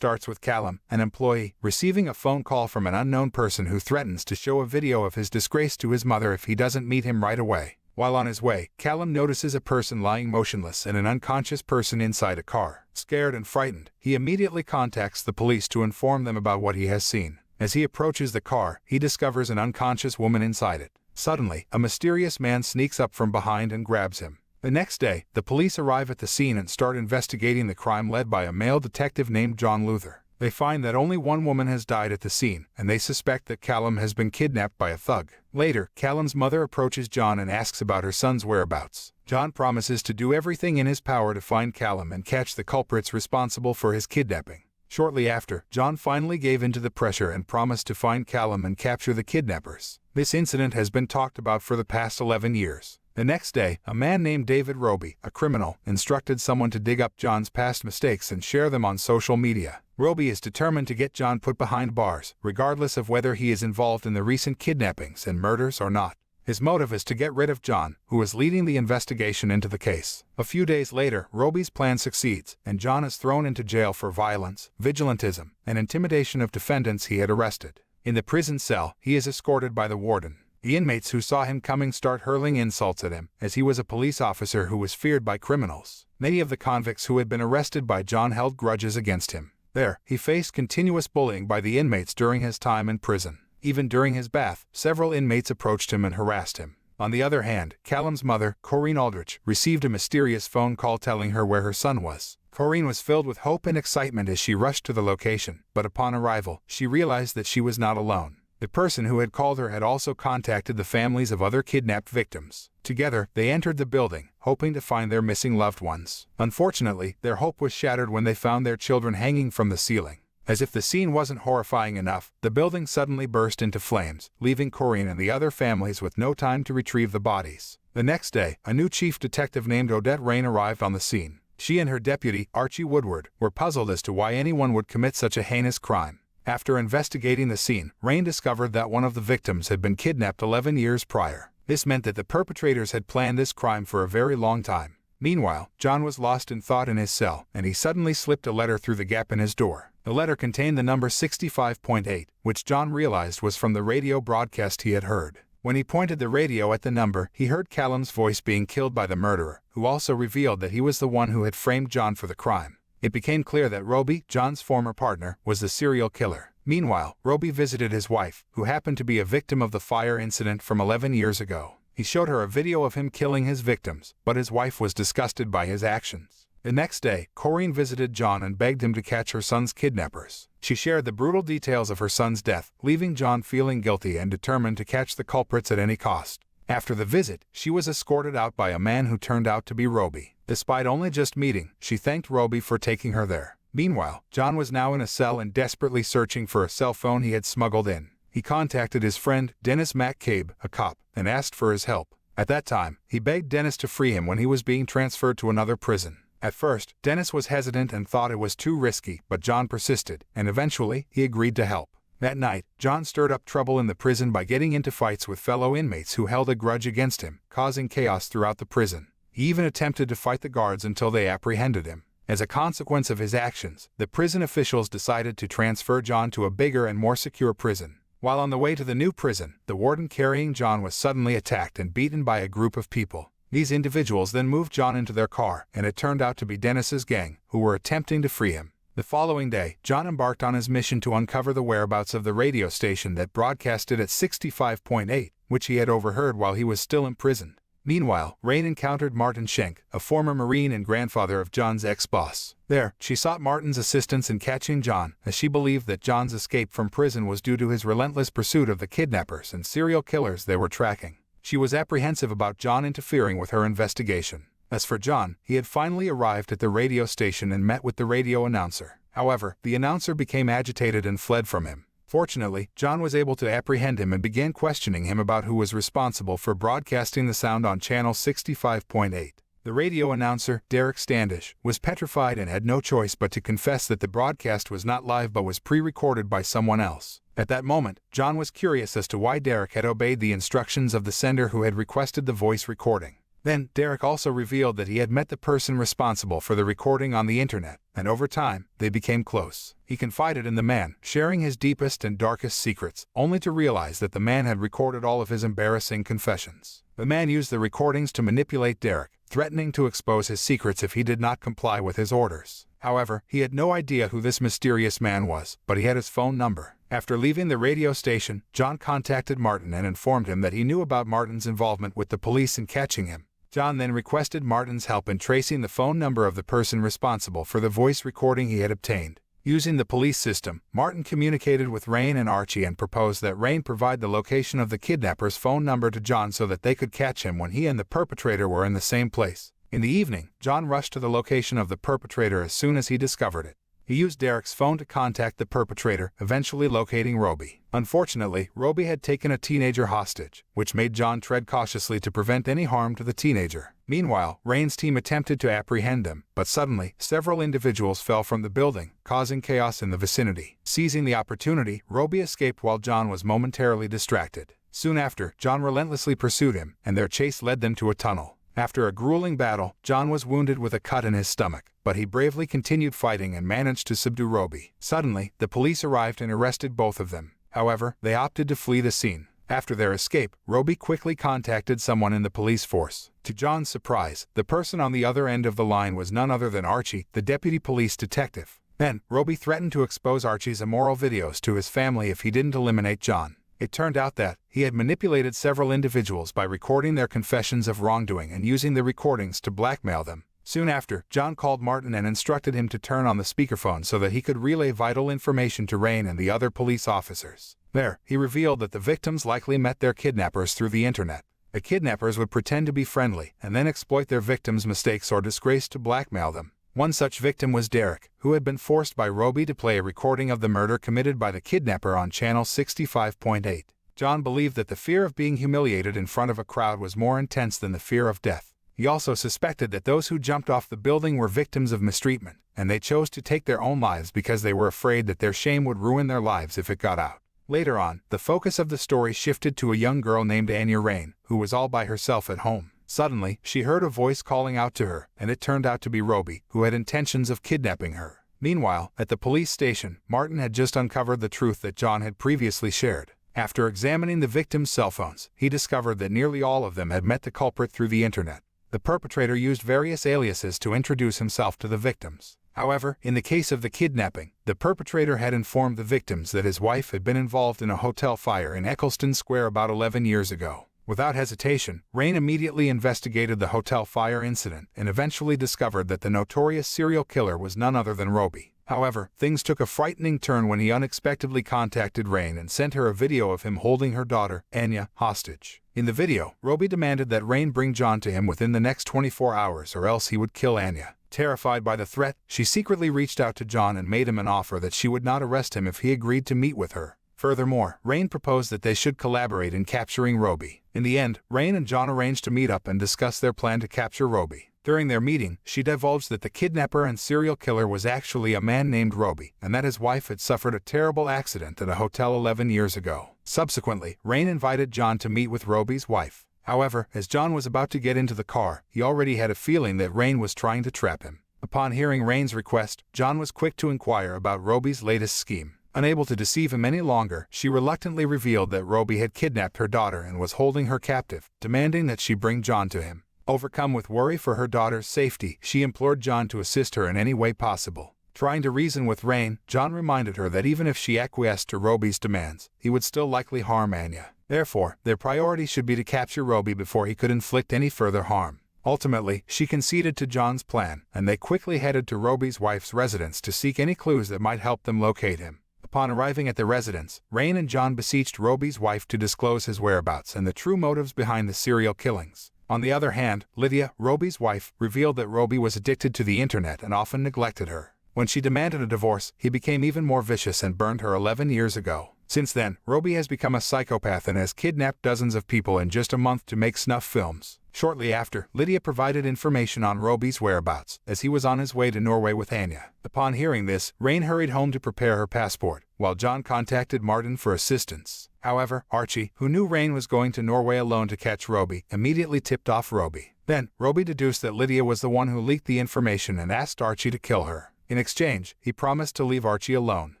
starts with Callum, an employee, receiving a phone call from an unknown person who threatens to show a video of his disgrace to his mother if he doesn't meet him right away. While on his way, Callum notices a person lying motionless and an unconscious person inside a car. Scared and frightened, he immediately contacts the police to inform them about what he has seen. As he approaches the car, he discovers an unconscious woman inside it. Suddenly, a mysterious man sneaks up from behind and grabs him. The next day, the police arrive at the scene and start investigating the crime led by a male detective named John Luther. They find that only one woman has died at the scene, and they suspect that Callum has been kidnapped by a thug. Later, Callum's mother approaches John and asks about her son's whereabouts. John promises to do everything in his power to find Callum and catch the culprits responsible for his kidnapping. Shortly after, John finally gave in to the pressure and promised to find Callum and capture the kidnappers. This incident has been talked about for the past 11 years. The next day, a man named David Roby, a criminal, instructed someone to dig up John's past mistakes and share them on social media. Roby is determined to get John put behind bars, regardless of whether he is involved in the recent kidnappings and murders or not. His motive is to get rid of John, who is leading the investigation into the case. A few days later, Roby's plan succeeds, and John is thrown into jail for violence, vigilantism, and intimidation of defendants he had arrested. In the prison cell, he is escorted by the warden. The inmates who saw him coming start hurling insults at him, as he was a police officer who was feared by criminals. Many of the convicts who had been arrested by John held grudges against him. There, he faced continuous bullying by the inmates during his time in prison. Even during his bath, several inmates approached him and harassed him. On the other hand, Callum's mother, Corinne Aldrich, received a mysterious phone call telling her where her son was. Corinne was filled with hope and excitement as she rushed to the location, but upon arrival, she realized that she was not alone. The person who had called her had also contacted the families of other kidnapped victims. Together, they entered the building, hoping to find their missing loved ones. Unfortunately, their hope was shattered when they found their children hanging from the ceiling. As if the scene wasn't horrifying enough, the building suddenly burst into flames, leaving Corinne and the other families with no time to retrieve the bodies. The next day, a new chief detective named Odette Rain arrived on the scene. She and her deputy, Archie Woodward, were puzzled as to why anyone would commit such a heinous crime. After investigating the scene, Rain discovered that one of the victims had been kidnapped 11 years prior. This meant that the perpetrators had planned this crime for a very long time. Meanwhile, John was lost in thought in his cell, and he suddenly slipped a letter through the gap in his door. The letter contained the number 65.8, which John realized was from the radio broadcast he had heard. When he pointed the radio at the number, he heard Callum's voice being killed by the murderer, who also revealed that he was the one who had framed John for the crime. It became clear that Roby, John's former partner, was the serial killer. Meanwhile, Roby visited his wife, who happened to be a victim of the fire incident from 11 years ago. He showed her a video of him killing his victims, but his wife was disgusted by his actions. The next day, Corinne visited John and begged him to catch her son's kidnappers. She shared the brutal details of her son's death, leaving John feeling guilty and determined to catch the culprits at any cost. After the visit, she was escorted out by a man who turned out to be Roby. Despite only just meeting, she thanked Roby for taking her there. Meanwhile, John was now in a cell and desperately searching for a cell phone he had smuggled in. He contacted his friend, Dennis McCabe, a cop, and asked for his help. At that time, he begged Dennis to free him when he was being transferred to another prison. At first, Dennis was hesitant and thought it was too risky, but John persisted, and eventually, he agreed to help. That night, John stirred up trouble in the prison by getting into fights with fellow inmates who held a grudge against him, causing chaos throughout the prison. He even attempted to fight the guards until they apprehended him. As a consequence of his actions, the prison officials decided to transfer John to a bigger and more secure prison. While on the way to the new prison, the warden carrying John was suddenly attacked and beaten by a group of people. These individuals then moved John into their car, and it turned out to be Dennis's gang, who were attempting to free him. The following day, John embarked on his mission to uncover the whereabouts of the radio station that broadcasted at 65.8, which he had overheard while he was still imprisoned. Meanwhile, Rain encountered Martin Schenk, a former Marine and grandfather of John's ex-boss. There, she sought Martin's assistance in catching John, as she believed that John's escape from prison was due to his relentless pursuit of the kidnappers and serial killers they were tracking. She was apprehensive about John interfering with her investigation. As for John, he had finally arrived at the radio station and met with the radio announcer. However, the announcer became agitated and fled from him. Fortunately, John was able to apprehend him and began questioning him about who was responsible for broadcasting the sound on channel 65.8. The radio announcer, Derek Standish, was petrified and had no choice but to confess that the broadcast was not live but was pre-recorded by someone else. At that moment, John was curious as to why Derek had obeyed the instructions of the sender who had requested the voice recording. Then, Derek also revealed that he had met the person responsible for the recording on the internet, and over time, they became close. He confided in the man, sharing his deepest and darkest secrets, only to realize that the man had recorded all of his embarrassing confessions. The man used the recordings to manipulate Derek, threatening to expose his secrets if he did not comply with his orders. However, he had no idea who this mysterious man was, but he had his phone number. After leaving the radio station, John contacted Martin and informed him that he knew about Martin's involvement with the police in catching him. John then requested Martin's help in tracing the phone number of the person responsible for the voice recording he had obtained. Using the police system, Martin communicated with Rain and Archie and proposed that Rain provide the location of the kidnapper's phone number to John so that they could catch him when he and the perpetrator were in the same place. In the evening, John rushed to the location of the perpetrator as soon as he discovered it. He used Derek's phone to contact the perpetrator, eventually locating Roby. Unfortunately, Roby had taken a teenager hostage, which made John tread cautiously to prevent any harm to the teenager. Meanwhile, Rain's team attempted to apprehend them, but suddenly, several individuals fell from the building, causing chaos in the vicinity. Seizing the opportunity, Roby escaped while John was momentarily distracted. Soon after, John relentlessly pursued him, and their chase led them to a tunnel. After a grueling battle, John was wounded with a cut in his stomach, but he bravely continued fighting and managed to subdue Roby. Suddenly, the police arrived and arrested both of them. However, they opted to flee the scene. After their escape, Roby quickly contacted someone in the police force. To John's surprise, the person on the other end of the line was none other than Archie, the deputy police detective. Then, Roby threatened to expose Archie's immoral videos to his family if he didn't eliminate John. It turned out that he had manipulated several individuals by recording their confessions of wrongdoing and using the recordings to blackmail them. Soon after, John called Martin and instructed him to turn on the speakerphone so that he could relay vital information to Rain and the other police officers. There, he revealed that the victims likely met their kidnappers through the internet. The kidnappers would pretend to be friendly and then exploit their victims' mistakes or disgrace to blackmail them. One such victim was Derek, who had been forced by Roby to play a recording of the murder committed by the kidnapper on channel 65.8. John believed that the fear of being humiliated in front of a crowd was more intense than the fear of death. He also suspected that those who jumped off the building were victims of mistreatment, and they chose to take their own lives because they were afraid that their shame would ruin their lives if it got out. Later on, the focus of the story shifted to a young girl named Anya Rain, who was all by herself at home. Suddenly, she heard a voice calling out to her, and it turned out to be Roby, who had intentions of kidnapping her. Meanwhile, at the police station, Martin had just uncovered the truth that John had previously shared. After examining the victims' cell phones, he discovered that nearly all of them had met the culprit through the internet. The perpetrator used various aliases to introduce himself to the victims. However, in the case of the kidnapping, the perpetrator had informed the victims that his wife had been involved in a hotel fire in Eccleston Square about 11 years ago. Without hesitation, Rain immediately investigated the hotel fire incident and eventually discovered that the notorious serial killer was none other than Roby. However, things took a frightening turn when he unexpectedly contacted Rain and sent her a video of him holding her daughter, Anya, hostage. In the video, Roby demanded that Rain bring John to him within the next 24 hours or else he would kill Anya. Terrified by the threat, she secretly reached out to John and made him an offer that she would not arrest him if he agreed to meet with her. Furthermore, Rain proposed that they should collaborate in capturing Roby. In the end, Rain and John arranged to meet up and discuss their plan to capture Roby. During their meeting, she divulged that the kidnapper and serial killer was actually a man named Roby, and that his wife had suffered a terrible accident at a hotel 11 years ago. Subsequently, Rain invited John to meet with Roby's wife. However, as John was about to get into the car, he already had a feeling that Rain was trying to trap him. Upon hearing Rain's request, John was quick to inquire about Roby's latest scheme. Unable to deceive him any longer, she reluctantly revealed that Roby had kidnapped her daughter and was holding her captive, demanding that she bring John to him. Overcome with worry for her daughter's safety, she implored John to assist her in any way possible. Trying to reason with Rain, John reminded her that even if she acquiesced to Roby's demands, he would still likely harm Anya. Therefore, their priority should be to capture Roby before he could inflict any further harm. Ultimately, she conceded to John's plan, and they quickly headed to Roby's wife's residence to seek any clues that might help them locate him. Upon arriving at the residence, Rain and John beseeched Roby's wife to disclose his whereabouts and the true motives behind the serial killings. On the other hand, Lydia, Roby's wife, revealed that Roby was addicted to the internet and often neglected her. When she demanded a divorce, he became even more vicious and burned her 11 years ago. Since then, Roby has become a psychopath and has kidnapped dozens of people in just a month to make snuff films. Shortly after, Lydia provided information on Roby's whereabouts, as he was on his way to Norway with Anya. Upon hearing this, Rain hurried home to prepare her passport, while John contacted Martin for assistance. However, Archie, who knew Rain was going to Norway alone to catch Roby, immediately tipped off Roby. Then, Roby deduced that Lydia was the one who leaked the information and asked Archie to kill her. In exchange, he promised to leave Archie alone.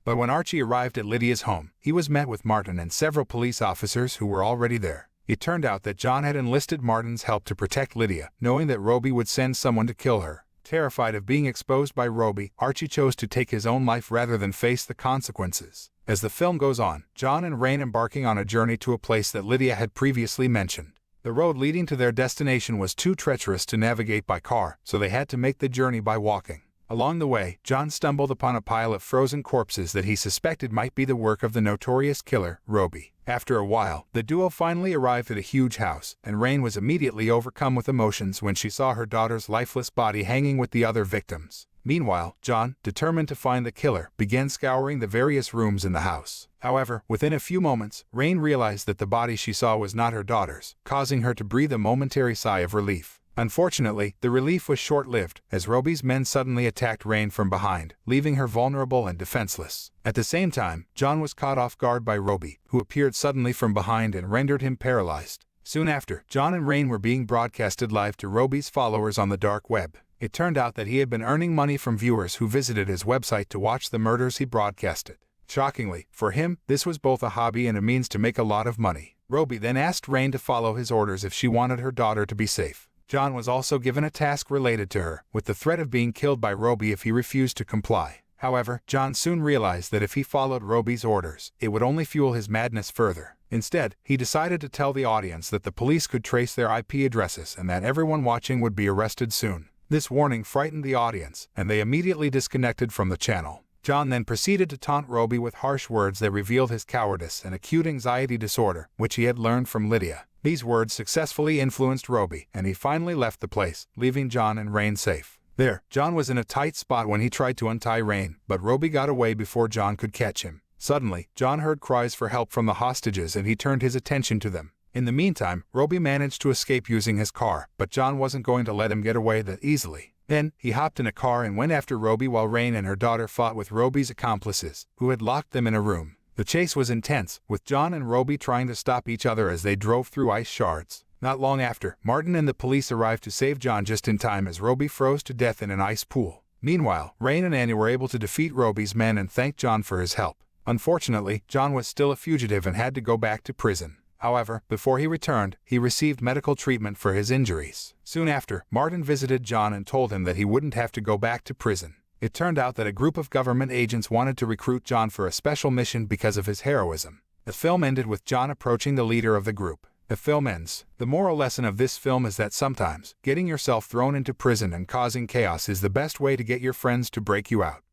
But when Archie arrived at Lydia's home, he was met with Martin and several police officers who were already there. It turned out that John had enlisted Martin's help to protect Lydia, knowing that Roby would send someone to kill her. Terrified of being exposed by Roby, Archie chose to take his own life rather than face the consequences. As the film goes on, John and Rain embarking on a journey to a place that Lydia had previously mentioned. The road leading to their destination was too treacherous to navigate by car, so they had to make the journey by walking. Along the way, John stumbled upon a pile of frozen corpses that he suspected might be the work of the notorious killer, Roby. After a while, the duo finally arrived at a huge house, and Rain was immediately overcome with emotions when she saw her daughter's lifeless body hanging with the other victims. Meanwhile, John, determined to find the killer, began scouring the various rooms in the house. However, within a few moments, Rain realized that the body she saw was not her daughter's, causing her to breathe a momentary sigh of relief. Unfortunately, the relief was short-lived, as Roby's men suddenly attacked Rain from behind, leaving her vulnerable and defenseless. At the same time, John was caught off guard by Roby, who appeared suddenly from behind and rendered him paralyzed. Soon after, John and Rain were being broadcasted live to Roby's followers on the dark web. It turned out that he had been earning money from viewers who visited his website to watch the murders he broadcasted. Shockingly, for him, this was both a hobby and a means to make a lot of money. Roby then asked Rain to follow his orders if she wanted her daughter to be safe. John was also given a task related to her, with the threat of being killed by Roby if he refused to comply. However, John soon realized that if he followed Roby's orders, it would only fuel his madness further. Instead, he decided to tell the audience that the police could trace their IP addresses and that everyone watching would be arrested soon. This warning frightened the audience, and they immediately disconnected from the channel. John then proceeded to taunt Roby with harsh words that revealed his cowardice and acute anxiety disorder, which he had learned from Lydia. These words successfully influenced Roby, and he finally left the place, leaving John and Rain safe. There, John was in a tight spot when he tried to untie Rain, but Roby got away before John could catch him. Suddenly, John heard cries for help from the hostages and he turned his attention to them. In the meantime, Roby managed to escape using his car, but John wasn't going to let him get away that easily. Then, he hopped in a car and went after Roby while Rain and her daughter fought with Roby's accomplices, who had locked them in a room. The chase was intense, with John and Roby trying to stop each other as they drove through ice shards. Not long after, Martin and the police arrived to save John just in time as Roby froze to death in an ice pool. Meanwhile, Rain and Annie were able to defeat Roby's men and thank John for his help. Unfortunately, John was still a fugitive and had to go back to prison. However, before he returned, he received medical treatment for his injuries. Soon after, Martin visited John and told him that he wouldn't have to go back to prison. It turned out that a group of government agents wanted to recruit John for a special mission because of his heroism. The film ended with John approaching the leader of the group. The film ends. The moral lesson of this film is that sometimes, getting yourself thrown into prison and causing chaos is the best way to get your friends to break you out.